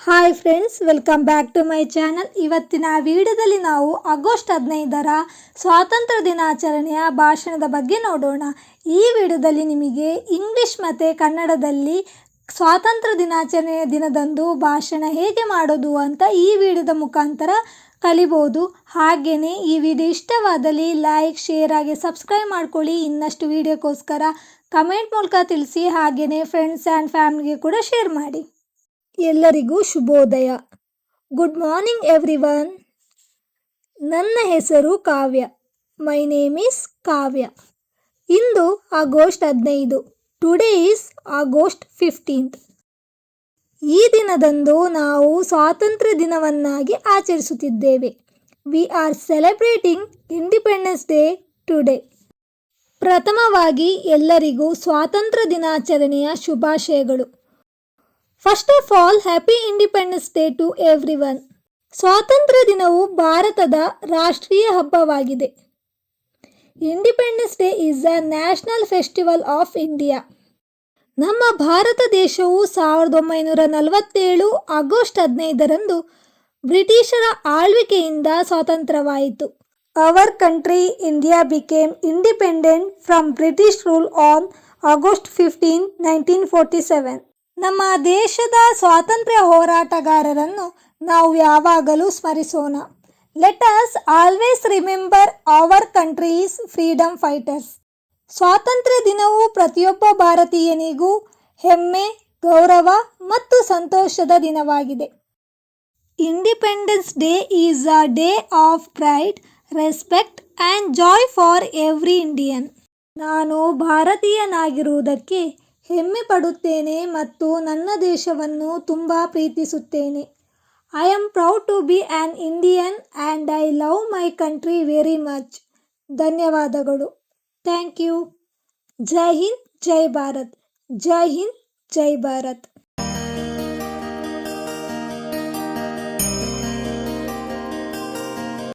Hi friends, welcome back to my channel. ಇವತ್ತಿನ ವಿಡಿಯೋದಲ್ಲಿ ನಾವು ಆಗಸ್ಟ್ 15ರ ಸ್ವಾತಂತ್ರ್ಯ ದಿನಾಚರಣೆಯ ಭಾಷಣದ ಬಗ್ಗೆ ನೋಡೋಣ. ಈ ವಿಡಿಯೋದಲ್ಲಿ ನಿಮಗೆ ಇಂಗ್ಲಿಷ್ ಮತ್ತು ಕನ್ನಡದಲ್ಲಿ ಸ್ವಾತಂತ್ರ್ಯ ದಿನಾಚರಣೆಯ ದಿನದಂದು ಭಾಷಣ ಹೇಗೆ ಮಾಡೋದು ಅಂತ ಈ ವಿಡಿಯೋದ ಮುಖಾಂತರ ಕಲಿಬೋದು. ಹಾಗೆಯೇ ಈ ವಿಡಿಯೋ ಇಷ್ಟವಾದಲ್ಲಿ ಲೈಕ್, ಶೇರ್ ಹಾಗೆ ಸಬ್ಸ್ಕ್ರೈಬ್ ಮಾಡ್ಕೊಳ್ಳಿ. ಇನ್ನಷ್ಟು ವಿಡಿಯೋಕ್ಕೋಸ್ಕರ ಕಮೆಂಟ್ ಮೂಲಕ ತಿಳಿಸಿ. ಹಾಗೆಯೇ ಫ್ರೆಂಡ್ಸ್ ಆ್ಯಂಡ್ ಫ್ಯಾಮಿಲಿಗೆ ಕೂಡ ಶೇರ್ ಮಾಡಿ. ಎಲ್ಲರಿಗೂ ಶುಭೋದಯ. Good morning everyone. ನನ್ನ ಹೆಸರು Kavya. My name is Kavya. ಇಂದು August 15. Today is August 15th. ಈ ದಿನದಂದು ನಾವು ಸ್ವಾತಂತ್ರ್ಯ ದಿನವನ್ನಾಗಿ ಆಚರಿಸುತ್ತಿದ್ದೇವೆ. We are celebrating independence day today. ಪ್ರಥಮವಾಗಿ ಎಲ್ಲರಿಗೂ ಸ್ವಾತಂತ್ರ್ಯ ದಿನಾಚರಣೆಯ ಶುಭಾಶಯಗಳು. First of all, happy independence day to everyone. ಸ್ವಾತಂತ್ರ್ಯ ದಿನವು ಭಾರತದ ರಾಷ್ಟ್ರೀಯ ಹಬ್ಬವಾಗಿದೆ. Independence day is a national festival of India. ನಮ್ಮ ಭಾರತ ದೇಶವು 1947 ಆಗಸ್ಟ್ 15ರಂದು ಬ್ರಿಟಿಷರ ಆಳ್ವಿಕೆಯಿಂದ ಸ್ವಾತಂತ್ರ್ಯವಾಯಿತು. Our country India became independent from British rule on August 15, 1947. ನಮ್ಮ ದೇಶದ ಸ್ವಾತಂತ್ರ್ಯ ಹೋರಾಟಗಾರರನ್ನು ನಾವು ಯಾವಾಗಲೂ ಸ್ಮರಿಸೋಣ. Let us always remember our country's freedom fighters. ಸ್ವಾತಂತ್ರ್ಯ ದಿನವು ಪ್ರತಿಯೊಬ್ಬ ಭಾರತೀಯನಿಗೂ ಹೆಮ್ಮೆ, ಗೌರವ ಮತ್ತು ಸಂತೋಷದ ದಿನವಾಗಿದೆ. Independence day is a day of pride, respect and joy for every Indian. ನಾನು ಭಾರತೀಯನಾಗಿರುವುದಕ್ಕೆ ಹೆಮ್ಮೆ ಪಡುತ್ತೇನೆ ಮತ್ತು ನನ್ನ ದೇಶವನ್ನು ತುಂಬ ಪ್ರೀತಿಸುತ್ತೇನೆ. I am proud to be an Indian and I love my country very much. ಧನ್ಯವಾದಗಳು. Thank you. ಜೈ ಹಿಂದ್, ಜೈ ಭಾರತ್. ಜೈ ಹಿಂದ್, ಜೈ ಭಾರತ್.